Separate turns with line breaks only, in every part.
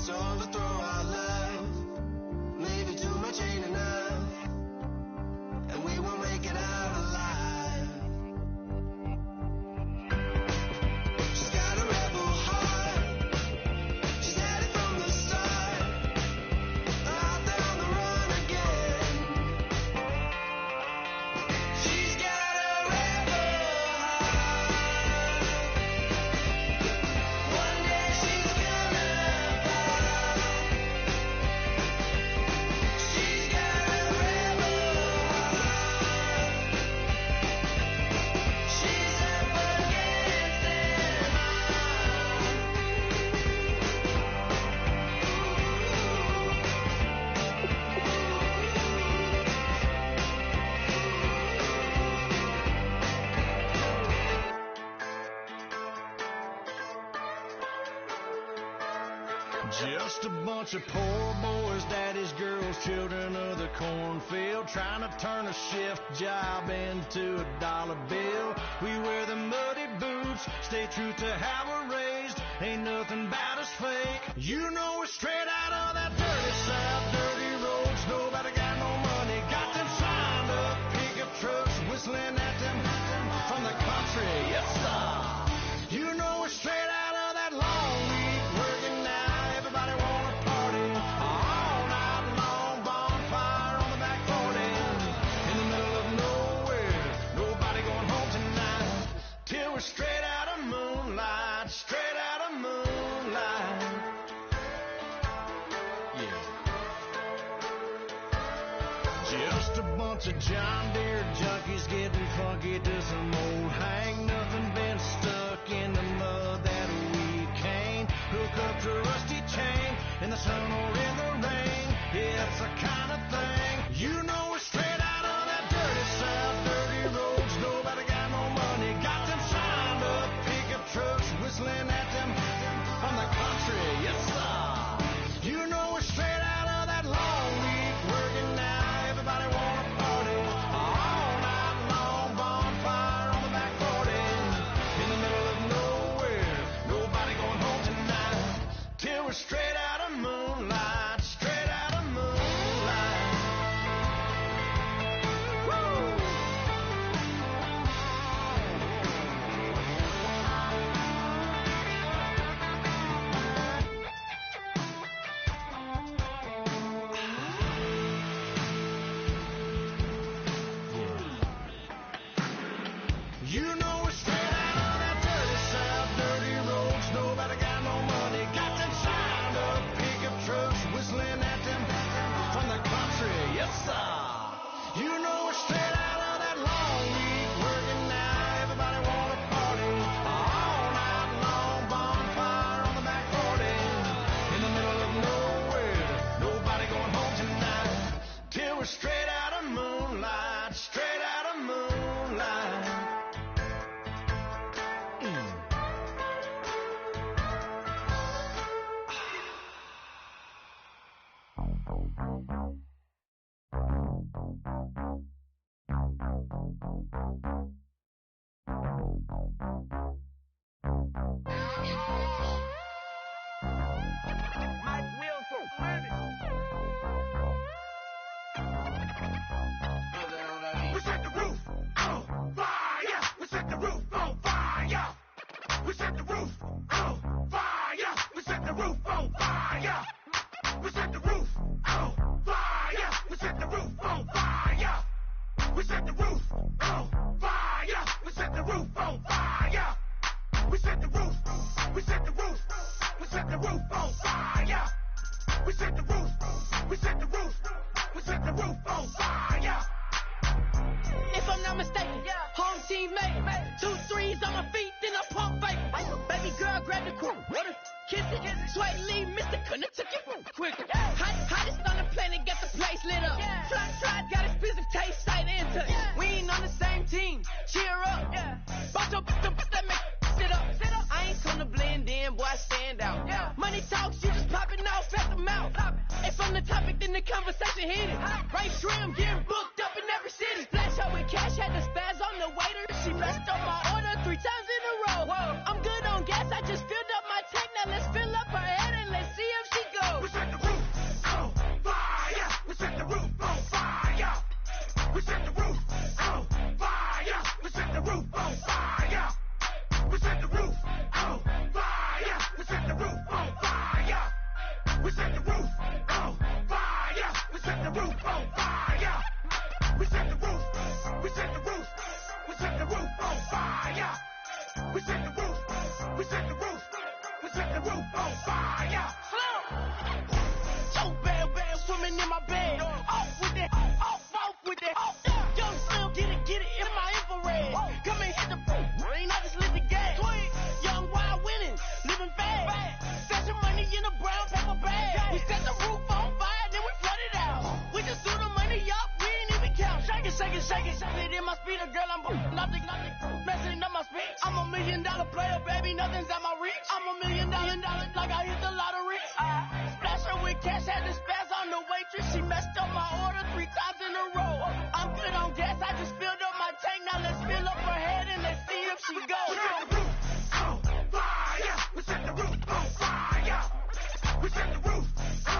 to overthrow our love. Leave it too much ain't enough, and we won't make it out alive. She's got a rebel heart. She's had it from the start. Out there on the run again. She's got a rebel heart. One day she's gonna fall. She's got a rebel heart. She's up against them
Just a bunch of poor boys, daddies, girls, children of the cornfield, trying to turn a shift job into a dollar bill. We wear the muddy boots, stay true to how we're raised. Ain't nothing about us fake. You know we're straight out of that dirty south, dirty roads. Nobody got no money, got them signed up pickup trucks, whistling at them from the country. Yes, sir. You know we're straight out of that long week working now. Everybody wanna party all night long. Bonfire on the back 40 in the middle of nowhere. Nobody going home tonight till we're straight out of moonlight. Straight out of moonlight. Yeah. Just a bunch of John Deere junkies getting funky to some old hang. Nothing been stuck in the mud that we can't hook up to a rusty chain in the sun or in the rain. Yeah, it's the kind of thing. You know we're straight out of that dirty south, dirty roads. Nobody got no money, got them signed up pickup trucks, whistling at them from the country. Yes, sir. You know we're straight out of that long week working now. Everybody wanna party all night long. Bonfire on the back 40 in the middle of nowhere. Nobody going home tonight till we're straight out of moonlight. Straight out of moonlight. Woo! You know we're straight out of that dirty south, dirty roads. Nobody got no money, got them signed up pickup trucks, whistling at them from the country. Yes, sir. You know we're straight out of that long week working now. Everybody wanna party all night long. Bonfire on the back 40 in the middle of nowhere. Nobody going home tonight till we're straight out of moonlight. Straight out of moonlight.
We set the roof on fire. We set the roof on fire. We set the roof on fire. We set the roof on fire. We set the roof on fire. We set the roof on fire. We set the roof on fire. We set the roof on fire. We set the roof. We set the roof. We set the roof on fire. We set the roof. We set the roof. We set the roof on fire.
If I'm not mistaken, home team made 2 3s on my feet, then I pump baby. Baby girl, grab the crew, kiss it, sweat leave, Mr. Couldn't took it quicker. Hottest on the planet, get the place lit up. Fly, got expensive taste, sight into. We ain't on the same team, cheer up. Bout your that make sit up. I ain't come to blend in, boy, I stand out. Money talks, you just popping off at the mouth. If I'm the topic, then the conversation heated. Right trim, getting booked up in every city. Flash out with cash, had the spaz on the waiter. She messed up my order 3 times in a row. I'm good on gas, I just filled up my tank. Now let's fill up her head and let's see if she go. a player, baby, nothing's at my reach. I'm $1 million, like I hit the lottery. Splash her with cash, had to spaz on the waitress. She messed up my order 3 times in a row. I'm good on gas, I just filled up my tank. Now let's fill up her head and let's see if she goes.
We set the roof on fire. We set the roof on fire.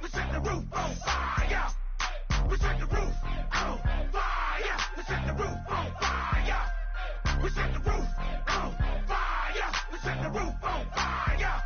We set the roof on fire. We set the roof on fire. We set the roof on fire. We set the roof on fire. We set the roof on fire. We set the roof on fire.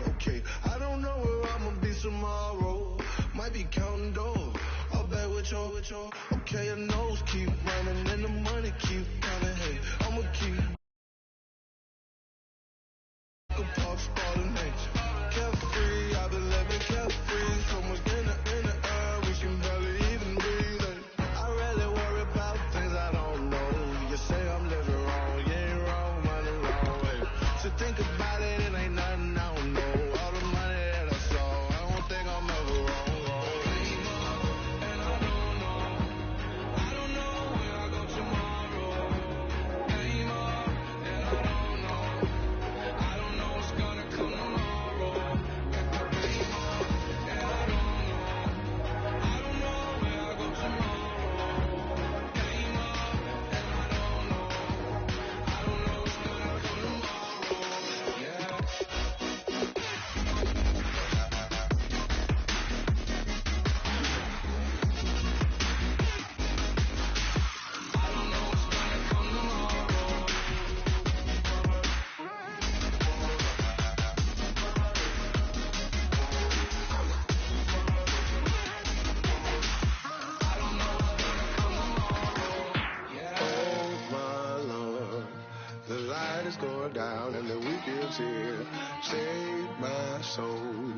Okay, I don't know where I'ma be tomorrow. Might be counting doors. I'll bet with your. Okay, your nose keep running and the money keep coming. Hey, I'ma keep. Pop star in nature. Carefree, I've been living carefree. So much in the air, we can barely even breathe. Hey, I really worry about things I don't know. You say I'm living wrong, you ain't wrong, money wrong. Hey, so think about it, it ain't nothing I don't know. All the money that I saw, I don't think I'm ever wrong. And I don't know. I don't know where I go tomorrow. Came up, and I don't know. I don't know what's gonna come tomorrow. And I don't know. I don't know where I go tomorrow. Came up, and I don't know. I don't know what's gonna come tomorrow. Yeah. I don't know what's gonna come tomorrow. I don't know what's gonna come tomorrow. Yeah. Oh my Lord, the light is going down and the weekend's here. Save my soul.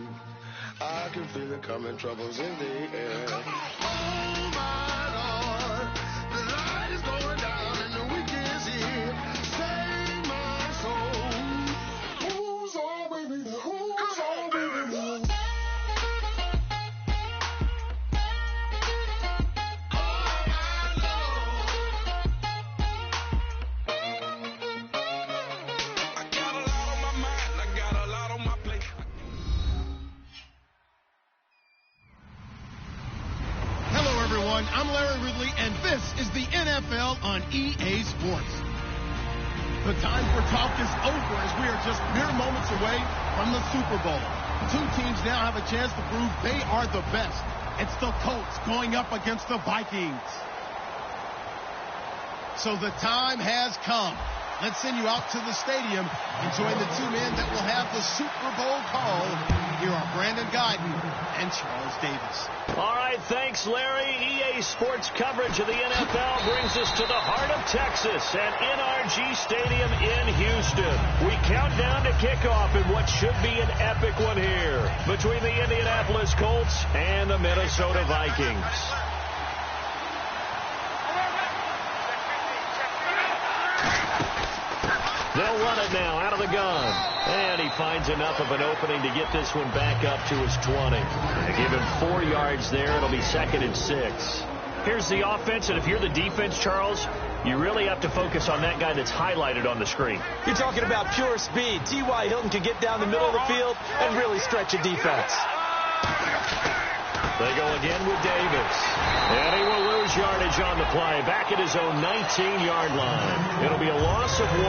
I can feel it coming, troubles in the air. Oh my Lord, the light is going down and the weekend's here. Save my soul. Who's all with me? Who's all with me? I got a lot on my mind, I got a lot on my plate.
Hello, everyone. I'm Larry Ridley, and this is the NFL on EA Sports. The time for talk is over as we are just mere moments away from the Super Bowl. Two teams now have a chance to prove they are the best. It's the Colts going up against the Vikings. So the time has come. Let's send you out to the stadium and join the two men that will have the Super Bowl call. Here are Brandon Guyton and Charles Davis.
All right, thanks, Larry. EA Sports coverage of the NFL brings us to the heart of Texas at NRG Stadium in Houston. We count down to kickoff in what should be an epic one here between the Indianapolis Colts and the Minnesota Vikings. They'll run it now out of the gun. And he finds enough of an opening to get this one back up to his 20. They give him 4 yards there. It'll be 2nd and 6. Here's the offense, and if you're the defense, Charles, you really have to focus on that guy that's highlighted on the screen.
You're talking about pure speed. T.Y. Hilton can get down the middle of the field and really stretch a defense.
They go again with Davis. And he will lose yardage on the play. Back at his own 19-yard line. It'll be a loss of 1,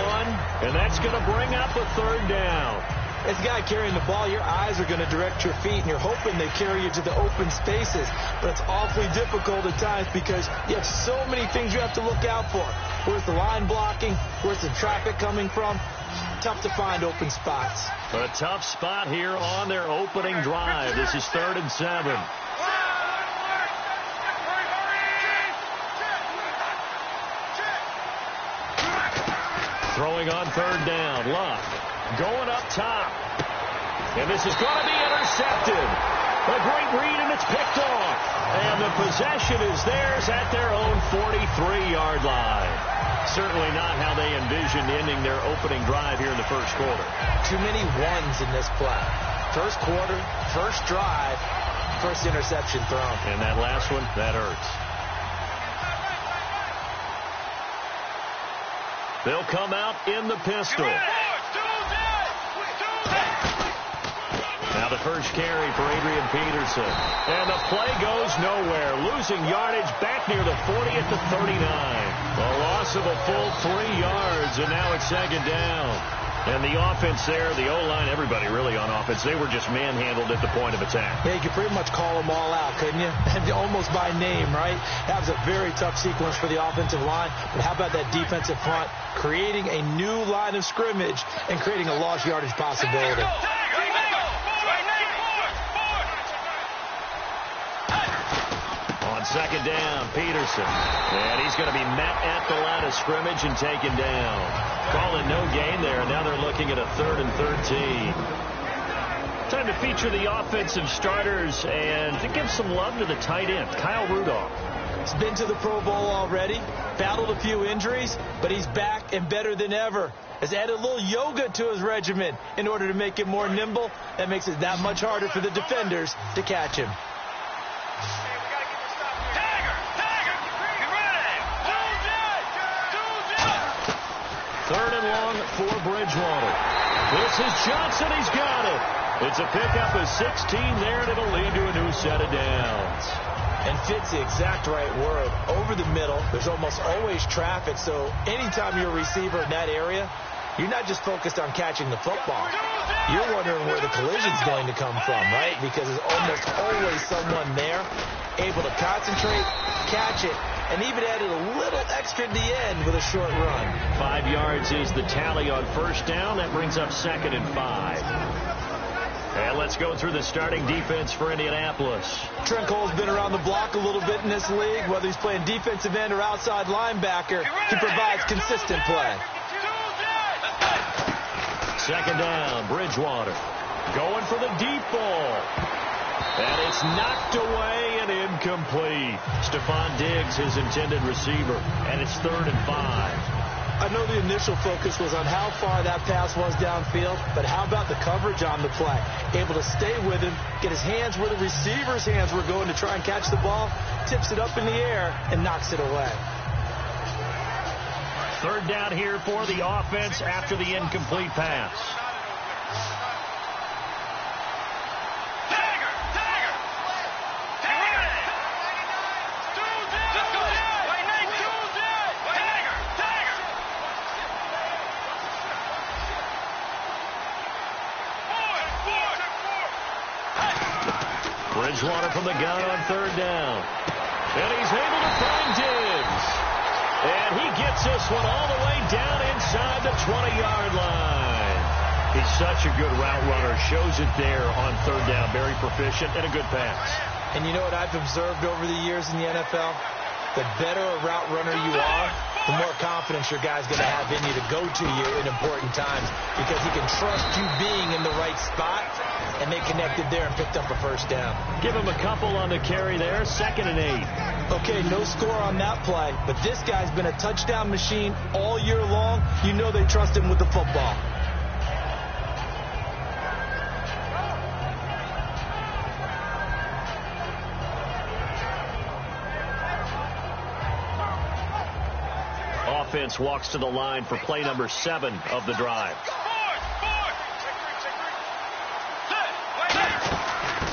and that's going to bring up a 3rd down.
As a guy carrying the ball, your eyes are going to direct your feet, and you're hoping they carry you to the open spaces. But it's awfully difficult at times because you have so many things you have to look out for. Where's the line blocking? Where's the traffic coming from? Tough to find open spots.
A tough spot here on their opening drive. This is 3rd and 7. Throwing on 3rd down. Luck going up top. And this is going to be intercepted. A great read, and it's picked off. And the possession is theirs at their own 43-yard line. Certainly not how they envisioned ending their opening drive here in the first quarter.
Too many ones in this play. First quarter, first drive, first interception thrown.
And that last one, that hurts. They'll come out in the pistol. Now the first carry for Adrian Peterson. And the play goes nowhere. Losing yardage back near the 40 at the 39. A loss of a full 3 yards, and now it's 2nd down. And the offense there, the O-line, everybody really on offense, they were just manhandled at the point of attack.
Yeah, you could pretty much call them all out, couldn't you? Almost by name, right? That was a very tough sequence for the offensive line. But how about that defensive front creating a new line of scrimmage and creating a lost yardage possibility?
On 2nd down, Peterson. And he's going to be met at the line of scrimmage and taken down. Calling no gain there, and now they're looking at a 3rd and 13. Time to feature the offensive starters and to give some love to the tight end, Kyle Rudolph.
He's been to the Pro Bowl already, battled a few injuries, but he's back and better than ever. Has added a little yoga to his regimen in order to make him more nimble. That makes it that much harder for the defenders to catch him.
Third and long for Bridgewater. This is Johnson. He's got it. It's a pickup of 16 there, and it'll lead to a new set of downs.
And fit's the exact right word. Over the middle, there's almost always traffic, so anytime you're a receiver in that area, you're not just focused on catching the football. You're wondering where the collision's going to come from, right? Because there's almost always someone there able to concentrate, catch it, and even added a little extra at the end with a short run.
5 yards is the tally on 1st down. That brings up 2nd and 5. And let's go through the starting defense for Indianapolis.
Trent Cole's been around the block a little bit in this league. Whether he's playing defensive end or outside linebacker, he provides consistent play.
2nd down, Bridgewater. Going for the deep ball. And it's knocked away and incomplete. Stephon Diggs, his intended receiver. And it's 3rd and 5.
I know the initial focus was on how far that pass was downfield, but how about the coverage on the play? Able to stay with him, get his hands where the receiver's hands were going to try and catch the ball, tips it up in the air, and knocks it away.
3rd down here for the offense after the incomplete pass. Bridgewater from the gun on third down. And he's able to find Diggs. And he gets this one all the way down inside the 20-yard line. He's such a good route runner. Shows it there on third down. Very proficient and a good pass.
And you know what I've observed over the years in the NFL? The better a route runner you are, the more confidence your guy's going to have in you to go to you in important times because he can trust you being in the right spot, and they connected there and picked up a first down.
Give him a couple on the carry there, 2nd and 8.
Okay, no score on that play, but this guy's been a touchdown machine all year long. You know they trust him with the football.
Offense walks to the line for play number 7 of the drive.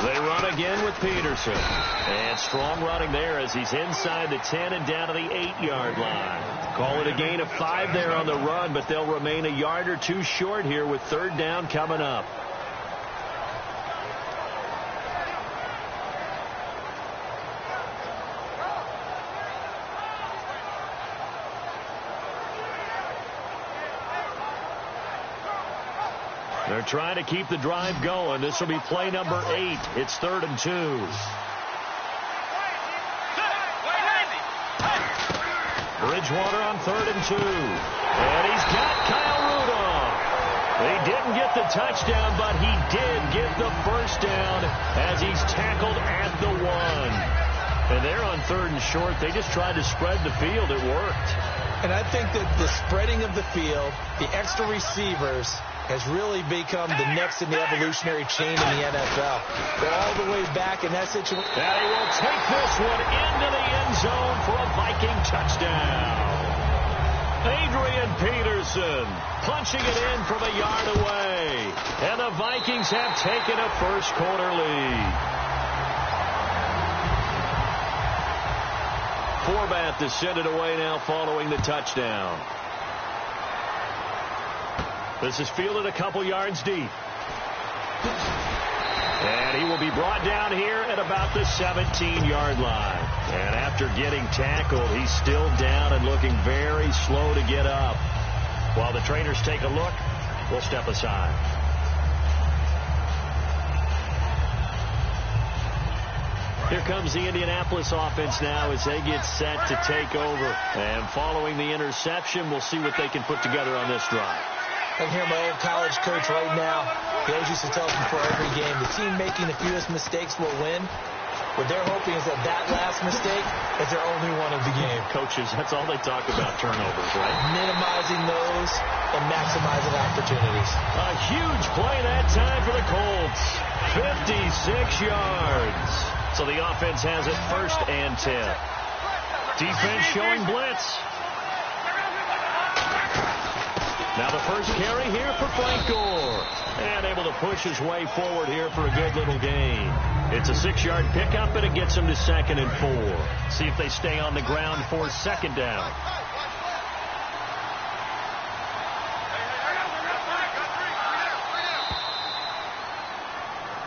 They run again with Peterson. And strong running there as he's inside the 10 and down to the 8-yard line. Call it a gain of 5 there on the run, but they'll remain a yard or two short here with third down coming up. They're trying to keep the drive going. This will be play number 8. It's 3rd and 2. Bridgewater on 3rd and 2. And he's got Kyle Rudolph. They didn't get the touchdown, but he did get the first down as he's tackled at the 1. And they're on 3rd and short. They just tried to spread the field. It worked.
And I think that the spreading of the field, the extra receivers, has really become the next in the evolutionary chain in the NFL. Go all the way back in that situation.
And he will take this one into the end zone for a Viking touchdown. Adrian Peterson punching it in from a yard away. And the Vikings have taken a first quarter lead. Forbath to send it away now following the touchdown. This is fielded a couple yards deep. And he will be brought down here at about the 17-yard line. And after getting tackled, he's still down and looking very slow to get up. While the trainers take a look, we'll step aside. Here comes the Indianapolis offense now as they get set to take over. And following the interception, we'll see what they can put together on this drive.
I can hear my old college coach right now. He always used to tell us before every game, the team making the fewest mistakes will win. What they're hoping is that that last mistake is their only one of the game.
Coaches, that's all they talk about, turnovers, right?
Minimizing those and maximizing opportunities.
A huge play that time for the Colts. 56 yards. So the offense has it 1st and 10. Defense showing blitz. Now the first carry here for Frank Gore. And able to push his way forward here for a good little gain. It's a 6-yard pickup, and it gets him to 2nd and 4. See if they stay on the ground for 2nd down.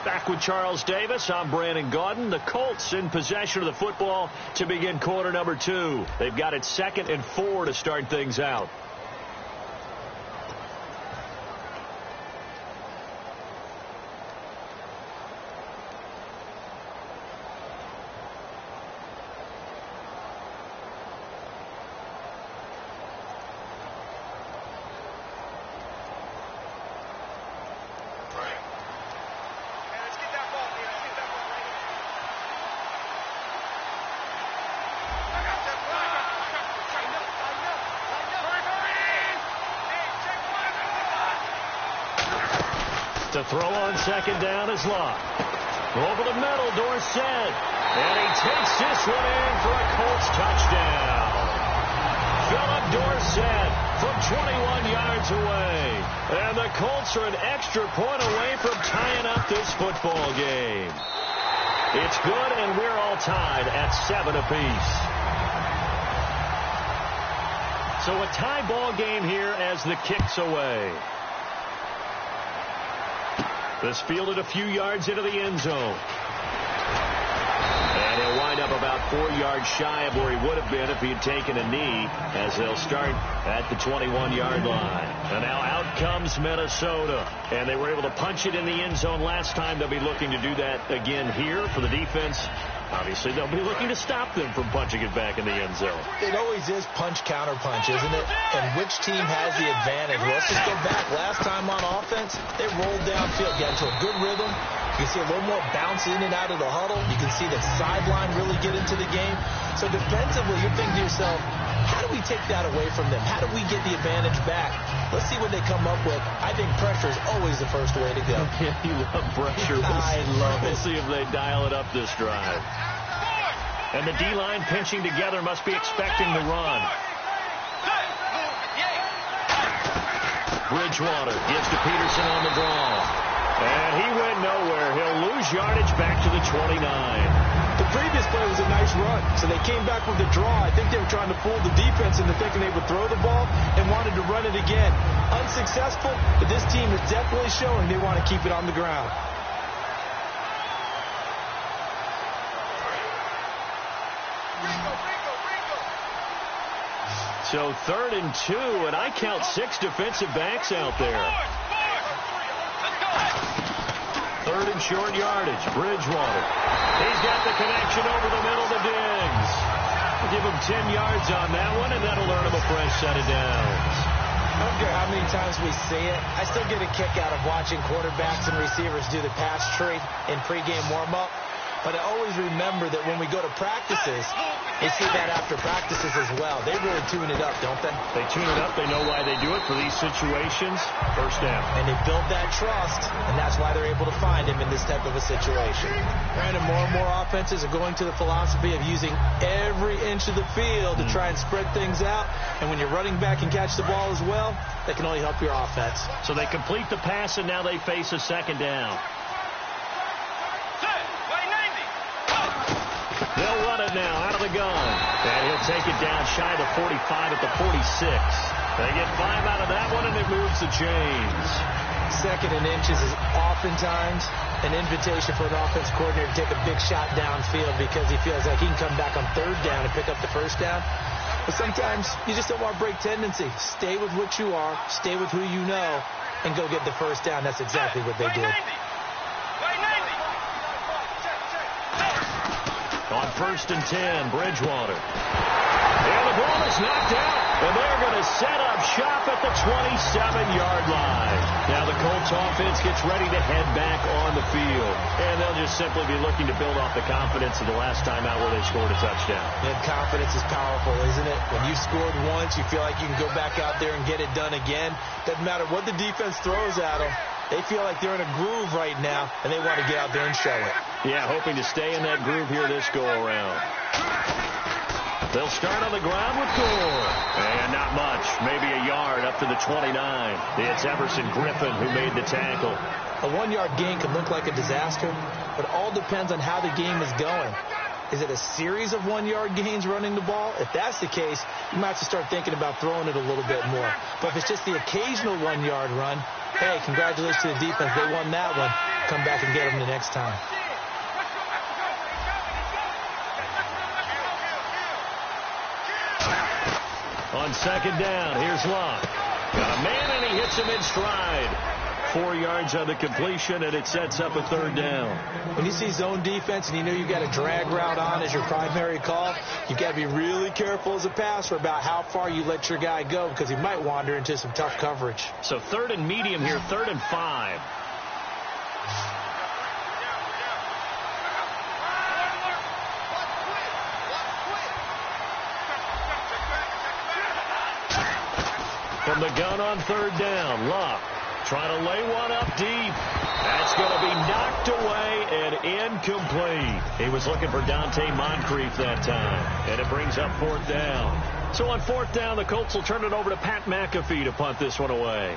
Back with Charles Davis, I'm Brandon Gaudin. The Colts in possession of the football to begin quarter number 2. They've got it 2nd and 4 to start things out. To throw on 2nd down is Locke. Over the middle, Dorsett. And he takes this one in for a Colts touchdown. Philip Dorsett from 21 yards away. And the Colts are an extra point away from tying up this football game. It's good, and we're all tied at 7 apiece. So a tie ball game here as the kick's away. This fielded a few yards into the end zone. up about 4 yards shy of where he would have been if he had taken a knee, as they'll start at the 21-yard line. And now out comes Minnesota, and they were able to punch it in the end zone last time. They'll be looking to do that again here for the defense. Obviously, they'll be looking to stop them from punching it back in the end zone.
It always is punch-counter-punch, isn't it? And which team has the advantage? Well, let's just go back. Last time on offense, they rolled downfield, got into a good rhythm. You can see a little more bounce in and out of the huddle. You can see the sideline really get into the game. So defensively, you're thinking to yourself, how do we take that away from them? How do we get the advantage back? Let's see what they come up with. I think pressure is always the first way to go.
Yeah, you love pressure.
I love it.
We'll see if they dial it up this drive. And the D-line pinching together must be expecting the run. Bridgewater gives to Peterson on the draw. And he went nowhere. He'll lose yardage back to the 29.
The previous play was a nice run, so they came back with the draw. I think they were trying to fool the defense into thinking they would throw the ball and wanted to run it again. Unsuccessful, but this team is definitely showing they want to keep it on the ground.
So 3rd and 2, and I count 6 defensive backs out there. 3rd and short yardage. Bridgewater. He's got the connection over the middle to Diggs. We'll give him 10 yards on that one, and that'll earn him a fresh set of downs.
I don't care how many times we see it. I still get a kick out of watching quarterbacks and receivers do the pass tree in pregame warm-up. But I always remember that when we go to practices, they see that after practices as well. They really tune it up, don't they?
They tune it up. They know why they do it for these situations. First down.
And they build that trust, and that's why they're able to find him in this type of a situation. Brandon, more and more offenses are going to the philosophy of using every inch of the field to try and spread things out. And when your running back can catch the ball as well, that can only help your offense.
So they complete the pass, and now they face a second down. They'll run it now out of the gun. And he'll take it down shy of the 45 at the 46. They get 5 out of that one, and it moves the chains.
2nd and inches is oftentimes an invitation for an offense coordinator to take a big shot downfield because he feels like he can come back on 3rd down and pick up the 1st down. But sometimes you just don't want to break tendency. Stay with what you are, stay with who you know, and go get the 1st down. That's exactly what they did.
On 1st and 10, Bridgewater. And the ball is knocked out. And they're going to set up shop at the 27-yard line. Now the Colts offense gets ready to head back on the field. And they'll just simply be looking to build off the confidence of the last time out where they scored a touchdown.
And confidence is powerful, isn't it? When you scored once, you feel like you can go back out there and get it done again. Doesn't matter what the defense throws at them. They feel like they're in a groove right now, and they want to get out there and show it.
Yeah, hoping to stay in that groove here this go-around. They'll start on the ground with Gore. And not much, maybe a yard up to the 29. It's Everson Griffin who made the tackle.
A 1-yard gain can look like a disaster, but it all depends on how the game is going. Is it a series of 1-yard gains running the ball? If that's the case, you might have to start thinking about throwing it a little bit more. But if it's just the occasional 1-yard run, hey, congratulations to the defense. They won that one. Come back and get them the next time.
On 2nd down, here's Locke. Got a man, and he hits him in stride. 4 yards on the completion, and it sets up a 3rd down.
When you see zone defense and you know you've got a drag route on as your primary call, you've got to be really careful as a passer about how far you let your guy go because he might wander into some tough coverage.
So 3rd and medium here, 3rd and 5. From the gun on 3rd down, Locke trying to lay one up deep. That's going to be knocked away and incomplete. He was looking for Dante Moncrief that time, and it brings up 4th down. So on 4th down, the Colts will turn it over to Pat McAfee to punt this one away.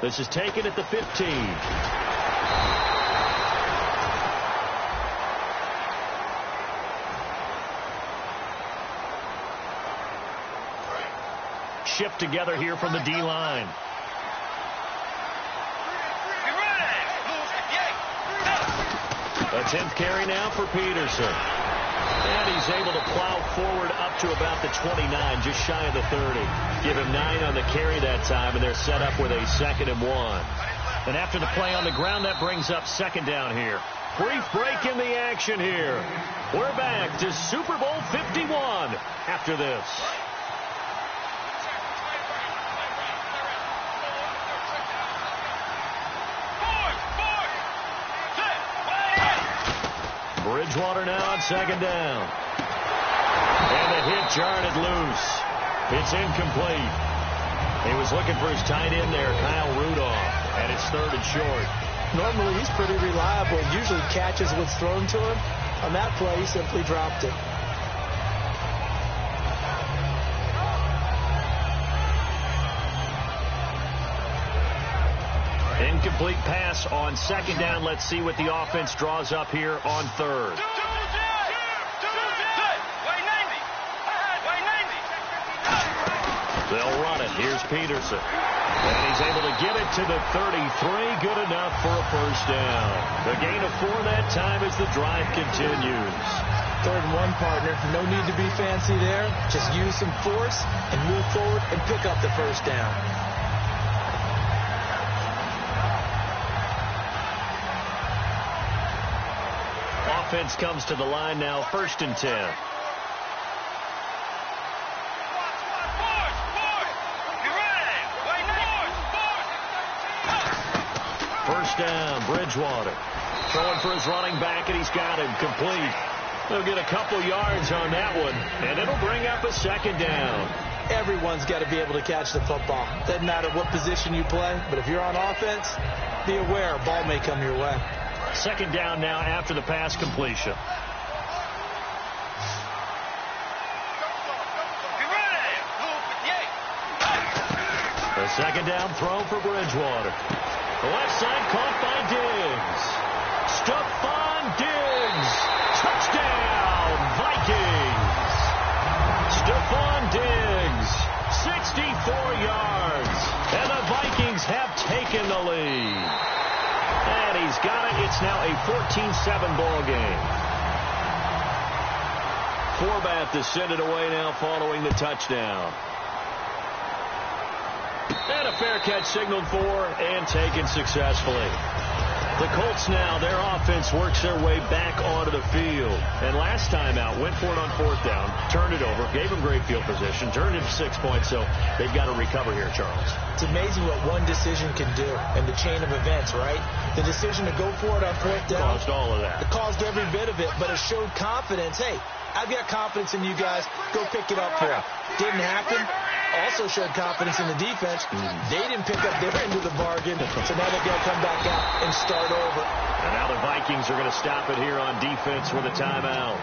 This is taken at the 15. shift together here from the D-line. A 10th carry now for Peterson. And he's able to plow forward up to about the 29, just shy of the 30. Give him 9 on the carry that time, and they're set up with a 2nd and 1. And after the play on the ground, that brings up 2nd down here. Brief break in the action here. We're back to Super Bowl 51 after this. Bridgewater now on 2nd down. And the hit jarred it loose. It's incomplete. He was looking for his tight end there, Kyle Rudolph, and it's 3rd and short.
Normally he's pretty reliable. Usually catches what's thrown to him. On that play, he simply dropped it.
Incomplete pass on 2nd down. Let's see what the offense draws up here on 3rd. They'll run it. Here's Peterson. And he's able to get it to the 33. Good enough for a 1st down. The gain of 4 that time as the drive continues.
3rd and 1, partner. No need to be fancy there. Just use some force and move forward and pick up the 1st down.
Offense comes to the line now, 1st and 10. First down, Bridgewater. Throwing for his running back, and he's got him complete. They'll get a couple yards on that one, and it'll bring up a 2nd down.
Everyone's got to be able to catch the football. Doesn't matter what position you play, but if you're on offense, be aware a ball may come your way.
2nd down now after the pass completion. The 2nd down throw for Bridgewater. The left side caught by Diggs. Stephon Diggs. Touchdown, Vikings. Stephon Diggs, 64 yards. And the Vikings have taken the lead. And he's got it. It's now a 14-7 ball game. Forbath to send it away now following the touchdown. And a fair catch signaled for and taken successfully. The Colts now, their offense works their way back onto the field. And last time out, went for it on 4th down, turned it over, gave them great field position, turned it to 6 points, so they've got to recover here, Charles.
It's amazing what one decision can do in the chain of events, right? The decision to go for it on 4th down.
Caused all of that.
It caused every bit of it, but it showed confidence. Hey, I've got confidence in you guys. Go pick it up for it. Didn't happen. Also showed confidence in the defense. They didn't pick up their end of the bargain, so now they've got to come back out and start over.
And now the Vikings are going to stop it here on defense with a timeout.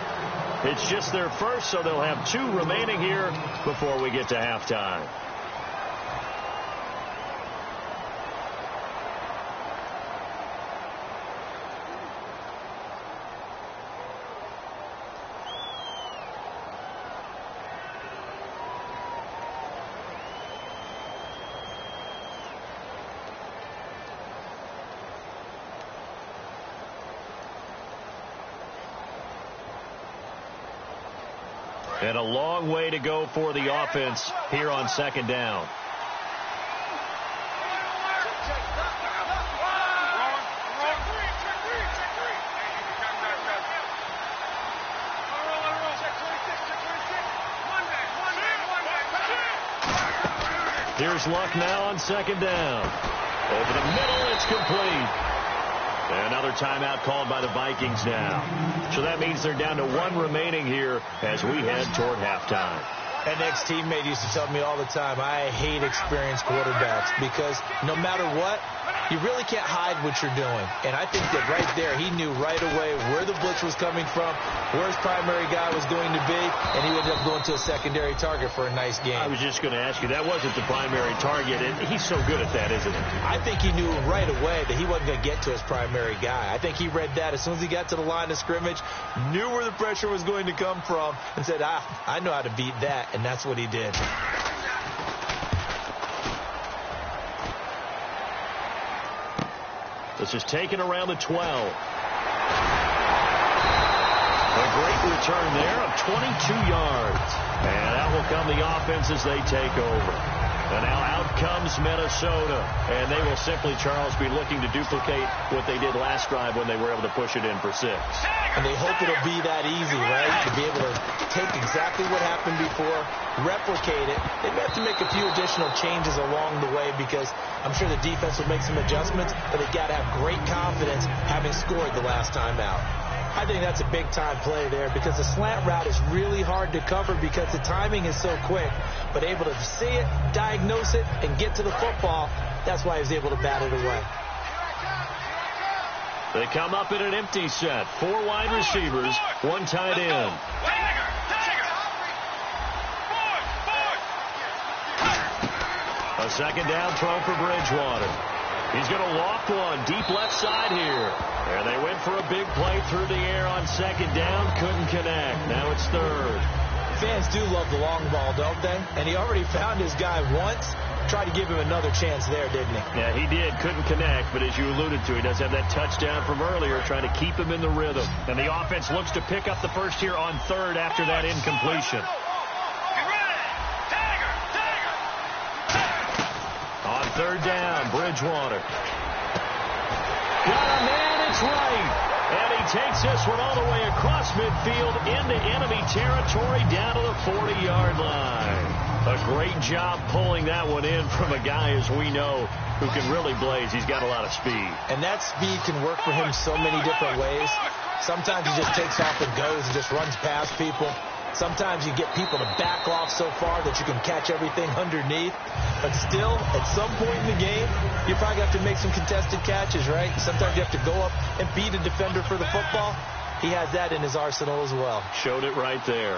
It's just their first, so they'll have 2 remaining here before we get to halftime. And a long way to go for the offense here on 2nd down. Here's Luck now on 2nd down. Over the middle, it's complete. Another timeout called by the Vikings now. So that means they're down to 1 remaining here as we head toward halftime.
An ex-teammate used to tell me all the time, I hate experienced quarterbacks because no matter what, you really can't hide what you're doing. And I think that right there, he knew right away where the blitz was coming from, where his primary guy was going to be, and he ended up going to a secondary target for a nice game.
I was just going to ask you, that wasn't the primary target, and he's so good at that, isn't he?
I think he knew right away that he wasn't going to get to his primary guy. I think he read that as soon as he got to the line of scrimmage, knew where the pressure was going to come from, and said, I know how to beat that, and that's what he did.
This is taken around the 12. A great return there of 22 yards. And that will come the offense as they take over. And now out comes Minnesota. And they will simply, Charles, be looking to duplicate what they did last drive when they were able to push it in for 6.
And they hope it'll be that easy, right? To be able to take exactly what happened before, replicate it. They may have to make a few additional changes along the way because I'm sure the defense will make some adjustments, but they've got to have great confidence having scored the last time out. I think that's a big-time play there because the slant route is really hard to cover because the timing is so quick. But able to see it, diagnose it, and get to the football, that's why he was able to bat it away.
They come up in an empty set. 4 wide receivers, 1 tight end. A second down throw for Bridgewater. He's going to walk one deep left side here. And they went for a big play through the air on second down. Couldn't connect. Now it's third.
Fans do love the long ball, don't they? And he already found his guy once. Tried to give him another chance there, didn't he?
Yeah, he did. Couldn't connect. But as you alluded to, he does have that touchdown from earlier, trying to keep him in the rhythm. And the offense looks to pick up the first here on third after that incompletion. On third down, Bridgewater. Got a man, it's right. And he takes this one all the way across midfield into enemy territory down to the 40-yard line. A great job pulling that one in from a guy, as we know, who can really blaze. He's got a lot of speed.
And that speed can work for him so many different ways. Sometimes he just takes off and goes and just runs past people. Sometimes you get people to back off so far that you can catch everything underneath. But still, at some point in the game, you probably have to make some contested catches, right? Sometimes you have to go up and beat a defender for the football. He has that in his arsenal as well.
Showed it right there.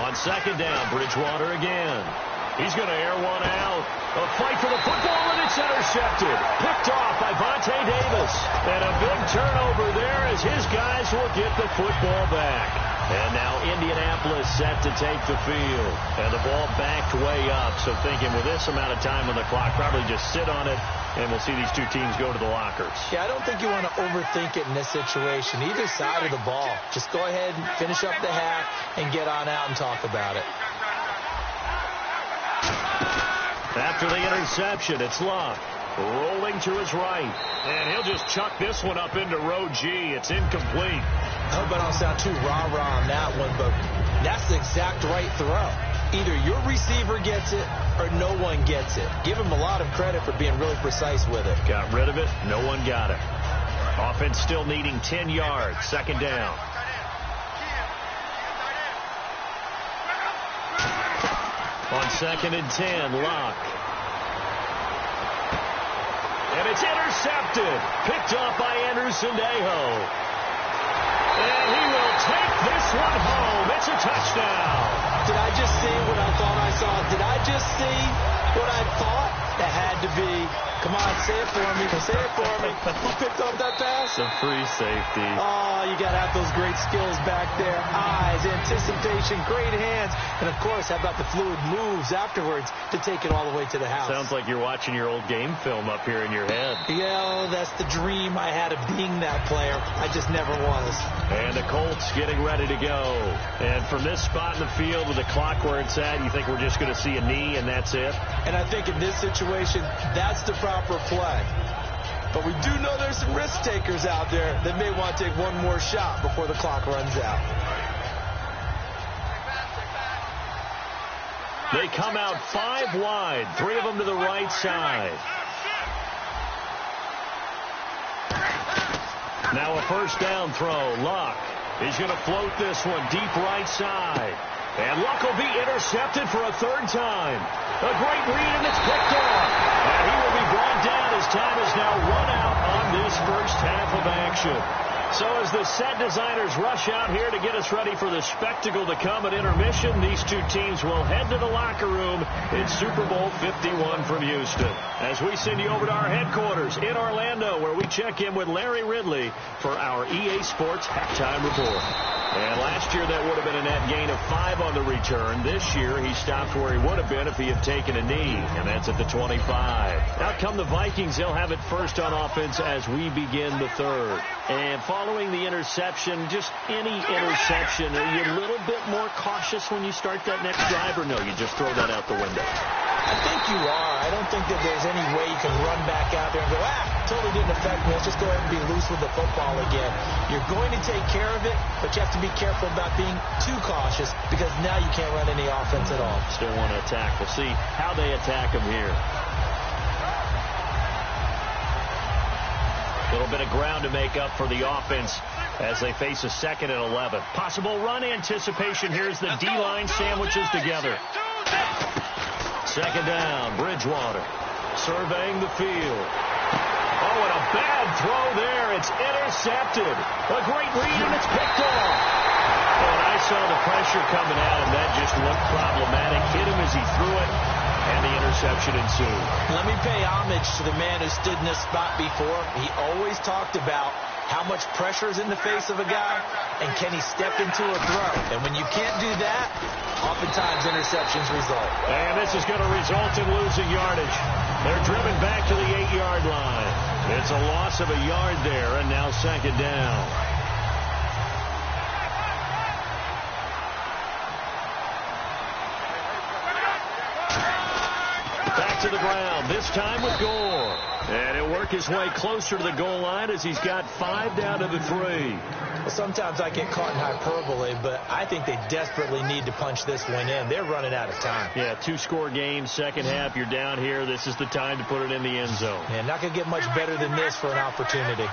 On second down, Bridgewater again. He's going to air one out. A fight for the football, and it's intercepted. Picked off by Vontae Davis. And a big turnover there as his guys will get the football back. And now Indianapolis set to take the field. And the ball backed way up. So thinking with this amount of time on the clock, probably just sit on it, and we'll see these two teams go to the lockers.
Yeah, I don't think you want to overthink it in this situation. Either side of the ball. Just go ahead and finish up the half and get on out and talk about it.
After the interception, it's Luck. Rolling to his right. And he'll just chuck this one up into row G. It's incomplete.
I hope I don't sound too rah-rah on that one, but that's the exact right throw. Either your receiver gets it or no one gets it. Give him a lot of credit for being really precise with it.
Got rid of it. No one got it. Offense still needing 10 yards. Second down. On second and 10, Locke. And it's intercepted. Picked off by Anderson Dejo. And he will take this one home. It's a touchdown.
Did I just see what I thought I saw? Did I just see what I thought? That had to be. Come on, say it for me. Say it for me. Who picked up that pass?
It's a free safety.
Oh, you got to have those great skills back there. Eyes, anticipation, great hands. And, of course, how about the fluid moves afterwards to take it all the way to the house?
Sounds like you're watching your old game film up here in your head.
Yeah, that's the dream I had of being that player. I just never was.
And the Colts getting ready to go. And from this spot in the field with the clock where it's at, you think we're just going to see a knee and that's it?
And I think in this situation, that's the proper play. But we do know there's some risk takers out there that may want to take one more shot before the clock runs out.
They come out 5 wide, 3 of them to the right side. Now a first down throw. Luck is going to float this one deep right side. And Luck will be intercepted for a third time. A great read, and it's picked off. And he will be brought down as time is now run out on this first half of action. So as the set designers rush out here to get us ready for the spectacle to come at intermission, these two teams will head to the locker room in Super Bowl 51 from Houston. As we send you over to our headquarters in Orlando, where we check in with Larry Ridley for our EA Sports Halftime Report. And last year, that would have been a net gain of 5 on the return. This year, he stopped where he would have been if he had taken a knee, and that's at the 25. Out come the Vikings. They'll have it first on offense as we begin the third. And following the interception, just any interception, are you a little bit more cautious when you start that next drive, or no, you just throw that out the window?
I think you are. I don't think that there's any way you can run back out there and go, totally didn't affect me. Let's just go ahead and be loose with the football again. You're going to take care of it, but you have to be careful about being too cautious because now you can't run any offense at all.
Still want to attack. We'll see how they attack him here. A little bit of ground to make up for the offense as they face a 2nd and 11. Possible run anticipation. Here's the D-line sandwiches together. 2nd down, Bridgewater surveying the field. Oh, and a bad throw there. It's intercepted. A great read, and it's picked off. Oh, and I saw the pressure coming at him. That just looked problematic. Hit him as he threw it, and the interception ensued.
Let me pay homage to the man who stood in this spot before. He always talked about how much pressure is in the face of a guy, and can he step into a throw? And when you can't do that, oftentimes interceptions result.
And this is going to result in losing yardage. They're driven back to the 8-yard line. It's a loss of a yard there, and now 2nd down. Back to the ground, this time with Gore. And he'll work his way closer to the goal line as he's got 5 down to the 3.
Well, sometimes I get caught in hyperbole, but I think they desperately need to punch this one in. They're running out of time.
Yeah, 2-score game, second half. You're down here. This is the time to put it in the end zone.
Yeah, not going to get much better than this for an opportunity.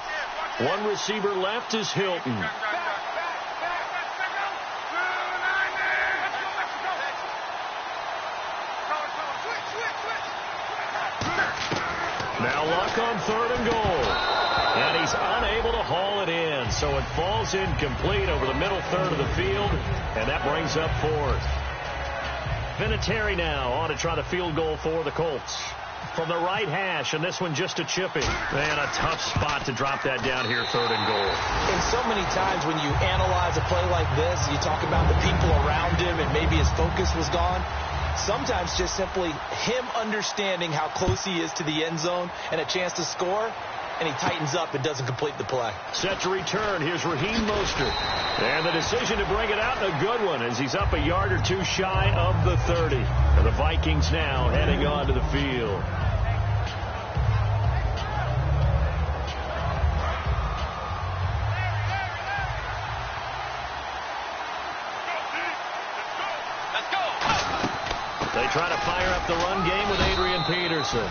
One receiver left is Hilton. Now Luck on 3rd and goal. And he's unable to haul it in, so it falls incomplete over the middle third of the field, and that brings up 4th. Vinatieri now on to try the field goal for the Colts. From the right hash, and this one just a chipping. Man, a tough spot to drop that down here, 3rd and goal.
And so many times when you analyze a play like this, you talk about the people around him and maybe his focus was gone. Sometimes just simply him understanding how close he is to the end zone and a chance to score, and he tightens up and doesn't complete the play.
Set to return. Here's Raheem Mostert. And the decision to bring it out, a good one, as he's up a yard or two shy of the 30. And the Vikings now heading onto the field. They try to fire up the run game with Adrian Peterson.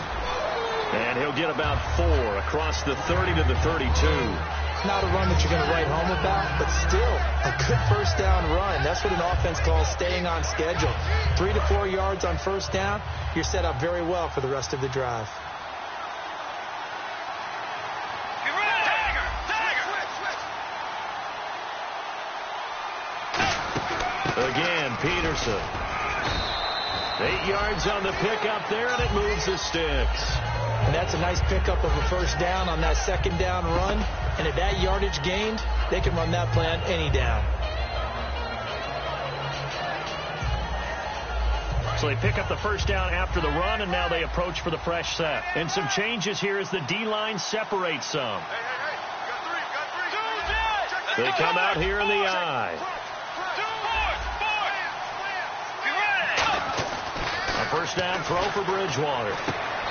And he'll get about 4 across the 30 to the 32.
Not a run that you're going to write home about, but still a good first down run. That's what an offense calls staying on schedule. 3 to 4 yards on first down, you're set up very well for the rest of the drive.
Again, Peterson. 8 yards on the pickup there, and it moves the sticks.
And that's a nice pickup of a first down on that 2nd down run. And at that yardage gained, they can run that play on any down.
So they pick up the first down after the run, and now they approach for the fresh set. And some changes here as the D-line separates some. They come out here in the eye. A first down throw for Bridgewater.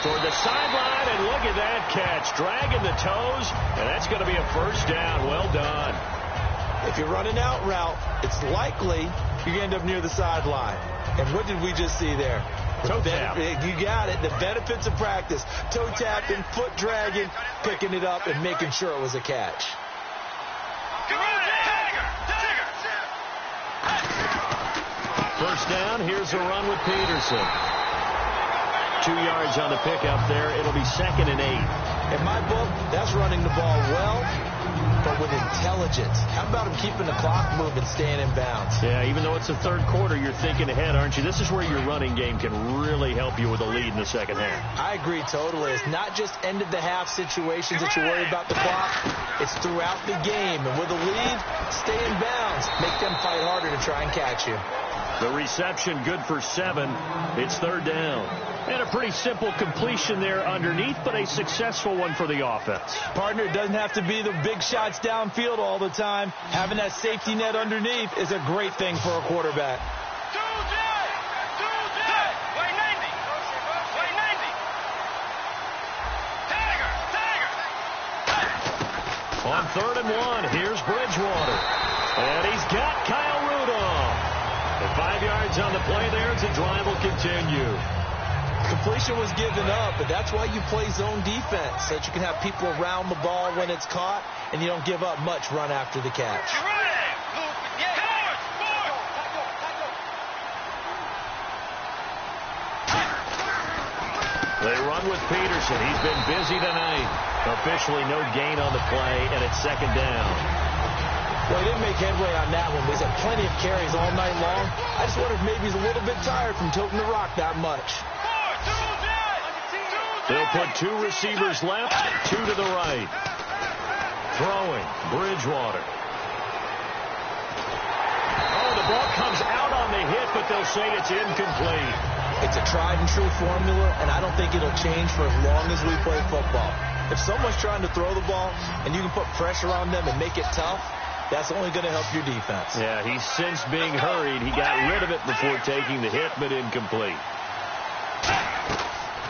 Toward the sideline, and look at that catch. Dragging the toes, and that's going to be a first down. Well done.
If you're running out route, it's likely you end up near the sideline. And what did we just see there?
Toe tap.
You got it. The benefits of practice. Toe tapping, foot dragging, picking it up, and making sure it was a catch.
First down, here's a run with Peterson. 2 yards on the pickup there. It'll be 2nd and 8.
In my book, that's running the ball well, but with intelligence. How about him keeping the clock moving, staying in bounds?
Yeah, even though it's the third quarter, you're thinking ahead, aren't you? This is where your running game can really help you with a lead in the second half.
I agree totally. It's not just end-of-the-half situations that you worry about the clock. It's throughout the game. And with a lead, stay in bounds. Make them fight harder to try and catch you.
The reception good for 7. It's third down. And a pretty simple completion there underneath, but a successful one for the offense.
Partner, it doesn't have to be the big shots downfield all the time. Having that safety net underneath is a great thing for a quarterback.
On 3rd and 1, here's Bridgewater. And he's got Kyle Rudolph. And 5 yards on the play there as the drive will continue.
Completion was given up, but that's why you play zone defense, so that you can have people around the ball when it's caught, and you don't give up much run after the catch.
They run with Peterson. He's been busy tonight. Officially no gain on the play, and it's second down.
Well, he didn't make headway on that one, but he's had plenty of carries all night long. I just wonder if maybe he's a little bit tired from tilting the rock that much.
They'll put 2 receivers left, 2 to the right. Throwing, Bridgewater. Oh, the ball comes out on the hit, but they'll say it's incomplete.
It's a tried-and-true formula, and I don't think it'll change for as long as we play football. If someone's trying to throw the ball, and you can put pressure on them and make it tough, that's only going to help your defense.
Yeah, he's since being hurried. He got rid of it before taking the hit, but incomplete.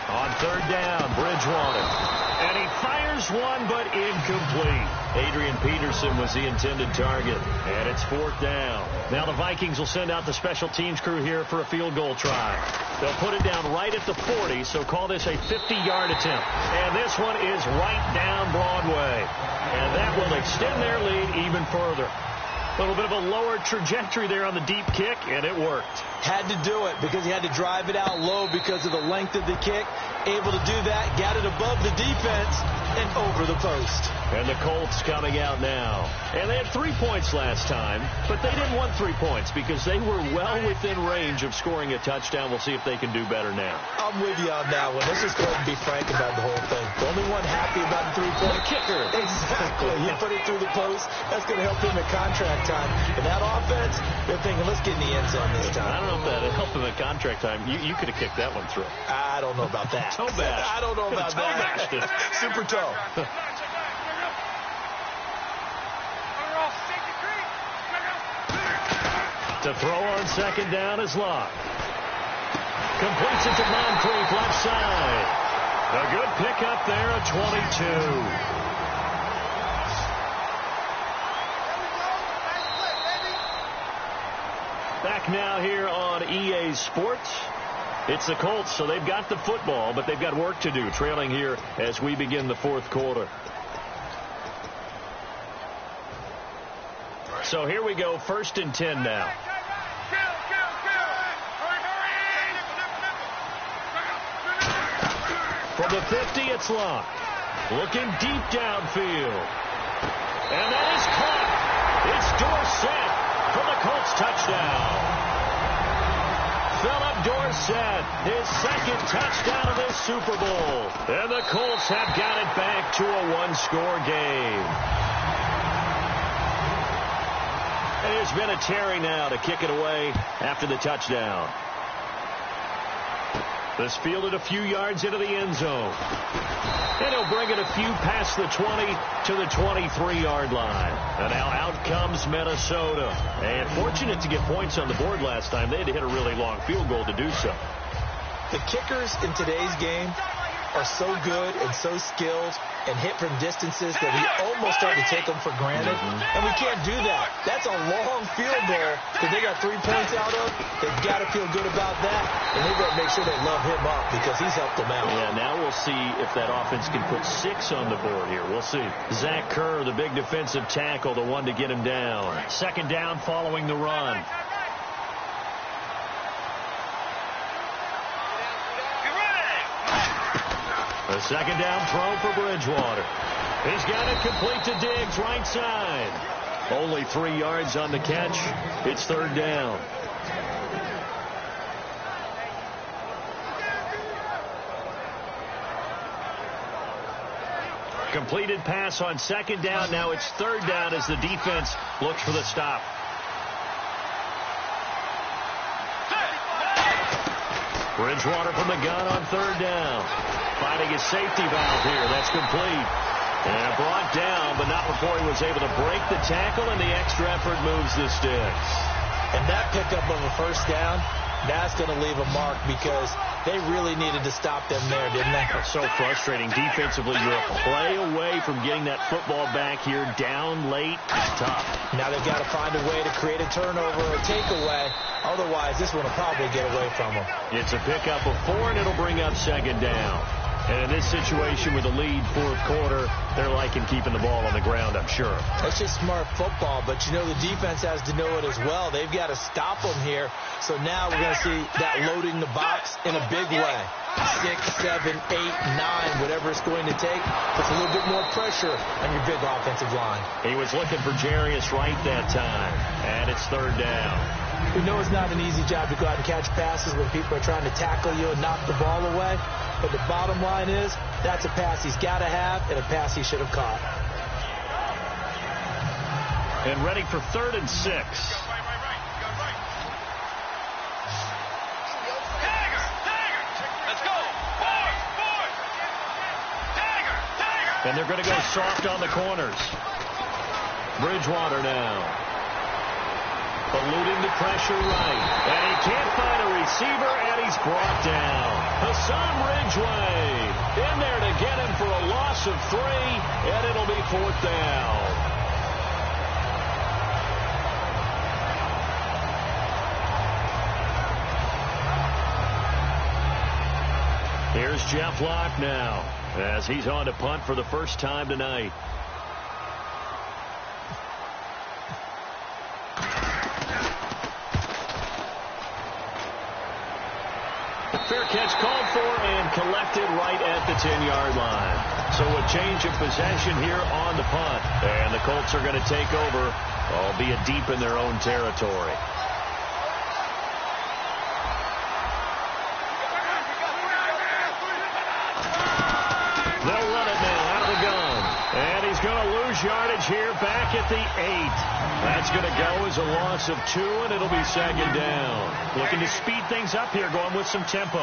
On 3rd down, Bridgewater. And he fires one, but incomplete. Adrian Peterson was the intended target. And it's 4th down. Now the Vikings will send out the special teams crew here for a field goal try. They'll put it down right at the 40, so call this a 50-yard attempt. And this one is right down Broadway. And that will extend their lead even further. A little bit of a lower trajectory there on the deep kick, and it worked.
Had to do it because he had to drive it out low because of the length of the kick. Able to do that, got it above the defense, and over the post.
And the Colts coming out now. And they had 3 points last time, but they didn't want 3 points because they were well within range of scoring a touchdown. We'll see if they can do better now.
I'm with you on that one. Let's just go ahead and be frank about the whole thing. The only one happy about the 3-point
kicker.
Exactly. You put it through the post. That's going to help him at contract time. And that offense, they're thinking, let's get in the end zone this time.
I don't know if that helped him at contract time. You could have kicked that one through.
I don't know about that.
Toe bash.
I don't know about that. Super toe.
To throw on 2nd down is Locke. Completes it to Moncrief, left side. A good pickup there at 22. Back now here on EA Sports. It's the Colts, so they've got the football, but they've got work to do, trailing here as we begin the 4th quarter. So here we go, 1st and 10 now. From the 50, it's Locke. Looking deep downfield. And that is caught. It's Dorsett for the Colts touchdown. Philip Dorsett, his 2nd touchdown of this Super Bowl. And the Colts have got it back to a 1-score game. And it's been a Terry now to kick it away after the touchdown. This fielded a few yards into the end zone. And he'll bring it a few past the 20 to the 23-yard line. And now out comes Minnesota. And fortunate to get points on the board last time. They had to hit a really long field goal to do so.
The kickers in today's game are so good and so skilled and hit from distances that we almost start to take them for granted. And we can't do that. That's a long field goal that they got 3 points out of. They've got to feel good about that. And they've got to make sure they love him up because he's helped them out.
Yeah, now we'll see if that offense can put 6 on the board here. We'll see. Zach Kerr, the big defensive tackle, the one to get him down. 2nd down following the run. A A second down throw for Bridgewater. He's got it complete to Diggs, right side. Only 3 yards on the catch. It's third down. Completed pass on second down. Now it's third down as the defense looks for the stop. Bridgewater from the gun on third down. Finding his safety valve here. That's complete. And brought down, but not before he was able to break the tackle, and the extra effort moves the sticks.
And that pickup of a first down, that's going to leave a mark because they really needed to stop them there, didn't they?
It's so frustrating. Defensively, you're a play away from getting that football back here. Down late, it's tough.
Now they've got to find a way to create a turnover or a takeaway. Otherwise, this one will probably get away from them.
It's a pickup of 4, and it'll bring up second down. And in this situation with the lead, fourth quarter, they're liking keeping the ball on the ground, I'm sure.
That's just smart football, but you know the defense has to know it as well. They've got to stop them here. So now we're going to see that loading the box in a big way. 6, 7, 8, 9, whatever it's going to take, puts a little bit more pressure on your big offensive line.
He was looking for Jarius Wright that time, and it's third down.
We know it's not an easy job to go out and catch passes when people are trying to tackle you and knock the ball away. But the bottom line is, that's a pass he's got to have and a pass he should have caught.
And ready for 3rd and 6. And they're going to go soft on the corners. Bridgewater now. Eluding the pressure right. And he can't find a receiver, and he's brought down. Hassan Ridgeway in there to get him for a loss of 3, and it'll be 4th down. Here's Jeff Locke now as he's on to punt for the first time tonight. Fair catch called for and collected right at the 10-yard line. So a change of possession here on the punt. And the Colts are going to take over, albeit deep in their own territory. They'll run it now out of the gun. And he's going to lose yardage here back at the 8. That's going to go as a loss of 2, and it'll be second down. Looking to speed things up here, going with some tempo.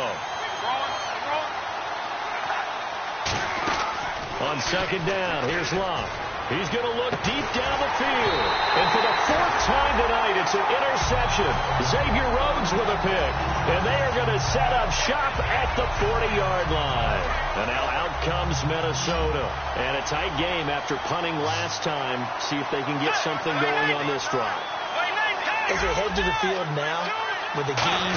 On second down, here's Locke. He's going to look deep down the field. And for the 4th time tonight, it's an interception. Xavier Rhodes with a pick. And they are going to set up shop at the 40-yard line. And now out comes Minnesota. And a tight game after punting last time. See if they can get something going on this drive.
As they head to the field now, with the game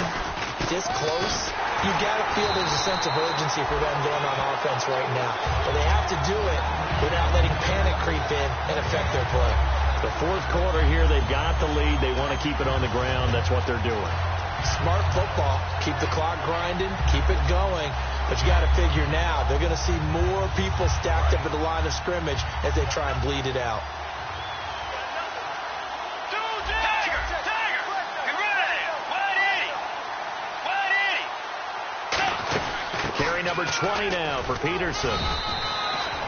this close, you've got to feel there's a sense of urgency for them going on offense right now. But they have to do it without letting panic creep in and affect their play.
The fourth quarter here, they've got the lead. They want to keep it on the ground. That's what they're doing.
Smart football. Keep the clock grinding. Keep it going. But you got to figure now, they're going to see more people stacked up at the line of scrimmage as they try and bleed it out.
Carry number 20 now for Peterson.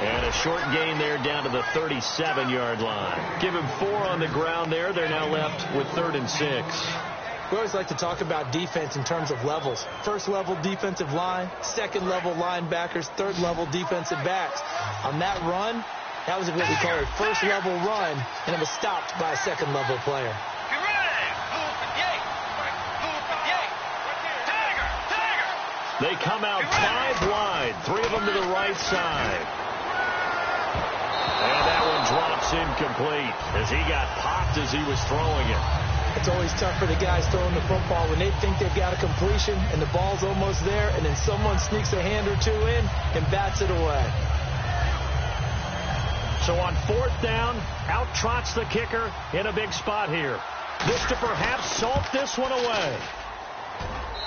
And a short gain there down to the 37-yard line. Give him 4 on the ground there. They're now left with 3rd and 6.
We always like to talk about defense in terms of levels. First level defensive line, second level linebackers, third level defensive backs. On that run, that was what we call a first level run, and it was stopped by a second level player.
They come out 5 wide, 3 of them to the right side. And that one drops incomplete as he got popped as he was throwing it.
It's always tough for the guys throwing the football when they think they've got a completion and the ball's almost there, and then someone sneaks a hand or 2 in and bats it away.
So on 4th down, out trots the kicker in a big spot here. This to perhaps salt this one away.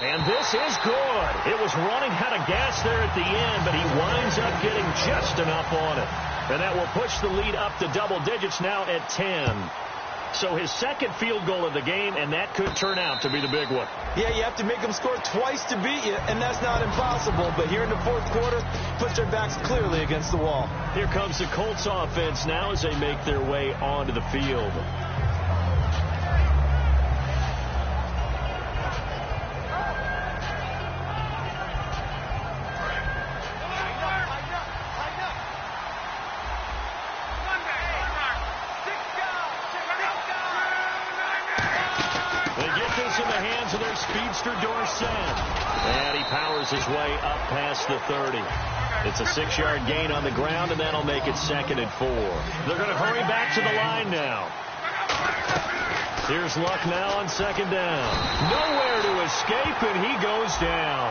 And this is good. It was running out of gas there at the end, but he winds up getting just enough on it. And that will push the lead up to double digits now at 10. So his second field goal of the game, and that could turn out to be the big one.
Yeah, you have to make them score twice to beat you, and that's not impossible. But here in the fourth quarter, puts their backs clearly against the wall.
Here comes the Colts offense now as they make their way onto the field. Speedster Dorsett. And he powers his way up past the 30. It's a 6-yard gain on the ground, and that'll make it 2nd and 4. They're going to hurry back to the line now. Here's Luck now on 2nd down. Nowhere to escape, and he goes down.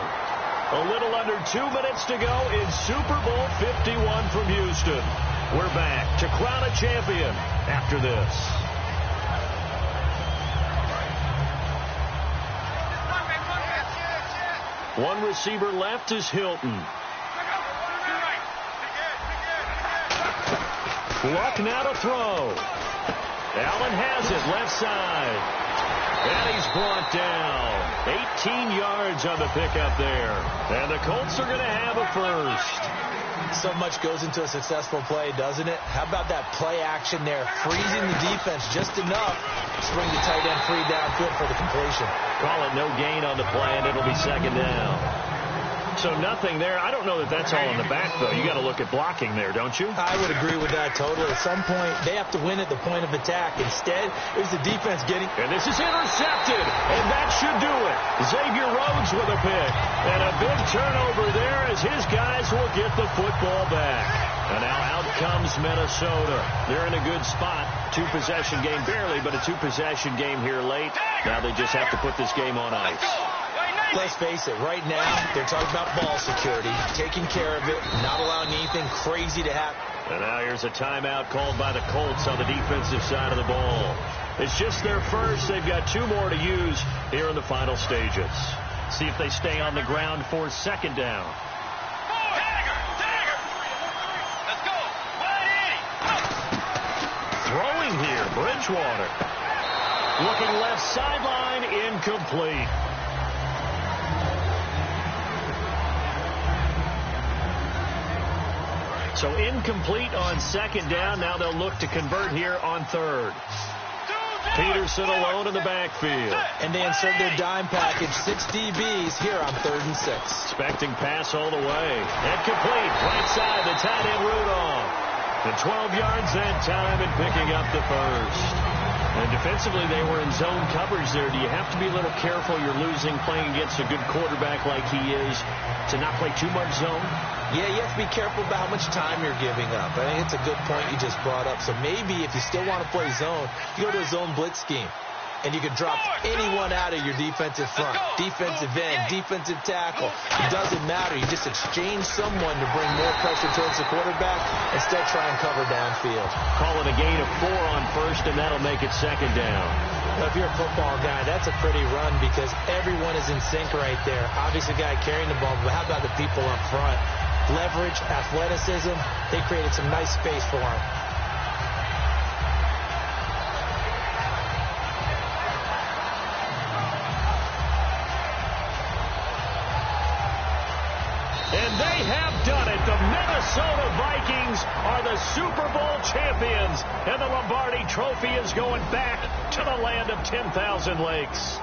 A little under 2 minutes to go in Super Bowl 51 from Houston. We're back to crown a champion after this. One receiver left is Hilton. Luck now to throw. Allen has it left side. And he's brought down. 18 yards on the pickup there. And the Colts are going to have a first.
So much goes into a successful play, doesn't it? How about that play action there? Freezing the defense just enough to bring the tight end free downfield for the completion.
Call it no gain on the play, and it'll be 2nd down. So nothing there. I don't know that that's all in the back, though. You got to look at blocking there, don't you?
I would agree with that totally. At some point, they have to win at the point of attack. Instead, it was the defense getting...
And this is intercepted, and that should do it. Xavier Rhodes with a pick. And a big turnover there as his guys will get the football back. And now out comes Minnesota. They're in a good spot. 2-possession game, barely, but a 2-possession game here late. Now they just have to put this game on ice.
Let's face it, right now, they're talking about ball security, taking care of it, not allowing anything crazy to happen.
And now here's a timeout called by the Colts on the defensive side of the ball. It's just their first. They've got 2 more to use here in the final stages. See if they stay on the ground for 2nd down. Throwing here, Bridgewater. Looking left sideline, incomplete. So incomplete on 2nd down. Now they'll look to convert here on 3rd. Peterson alone in the backfield.
And they insert their dime package, 6 DBs here on 3rd and 6.
Expecting pass all the way. And complete. Right side, the tight end Rudolph. And 12 yards that time and picking up the first. And defensively, they were in zone coverage there. Do you have to be a little careful? You're losing playing against a good quarterback like he is to not play too much zone?
Yeah, you have to be careful about how much time you're giving up. I think it's a good point you just brought up. So maybe if you still want to play zone, you go to a zone blitz scheme. And you can drop anyone out of your defensive front, defensive end, defensive tackle. It doesn't matter. You just exchange someone to bring more pressure towards the quarterback and still try and cover downfield.
Call it a gain of 4 on 1st, and that'll make it 2nd down.
Now, if you're a football guy, that's a pretty run because everyone is in sync right there. Obviously, the guy carrying the ball, but how about the people up front? Leverage, athleticism, they created some nice space for him.
And they have done it. The Minnesota Vikings are the Super Bowl champions. And the Lombardi Trophy is going back to the land of 10,000 lakes.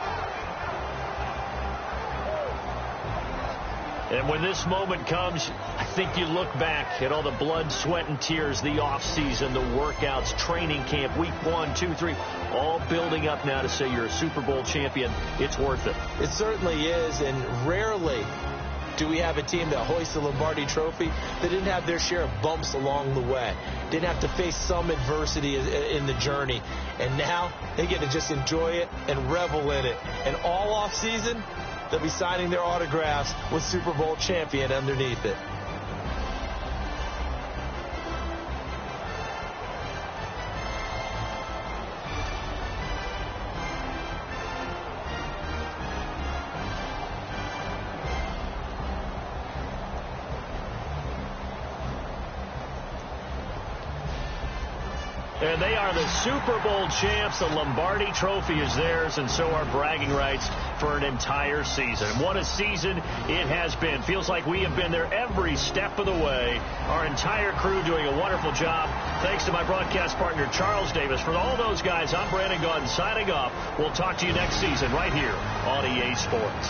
And when this moment comes, I think you look back at all the blood, sweat, and tears, the offseason, the workouts, training camp, week 1, 2, 3, all building up now to say you're a Super Bowl champion. It's worth it.
It certainly is, and rarely do we have a team that hoists the Lombardi Trophy that didn't have their share of bumps along the way, didn't have to face some adversity in the journey, and now they get to just enjoy it and revel in it. And all offseason, they'll be signing their autographs with Super Bowl champion underneath it.
And they are the Super Bowl champs. The Lombardi Trophy is theirs, and so are bragging rights for an entire season. And what a season it has been. Feels like we have been there every step of the way. Our entire crew doing a wonderful job. Thanks to my broadcast partner, Charles Davis. For all those guys, I'm Brandon Gaudin signing off. We'll talk to you next season right here on EA Sports.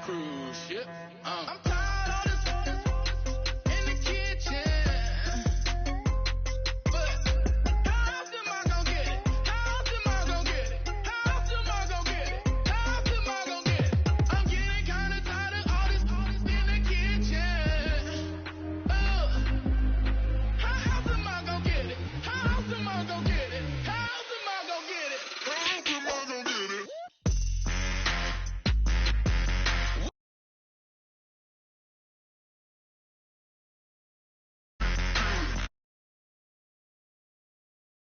Cruise ship.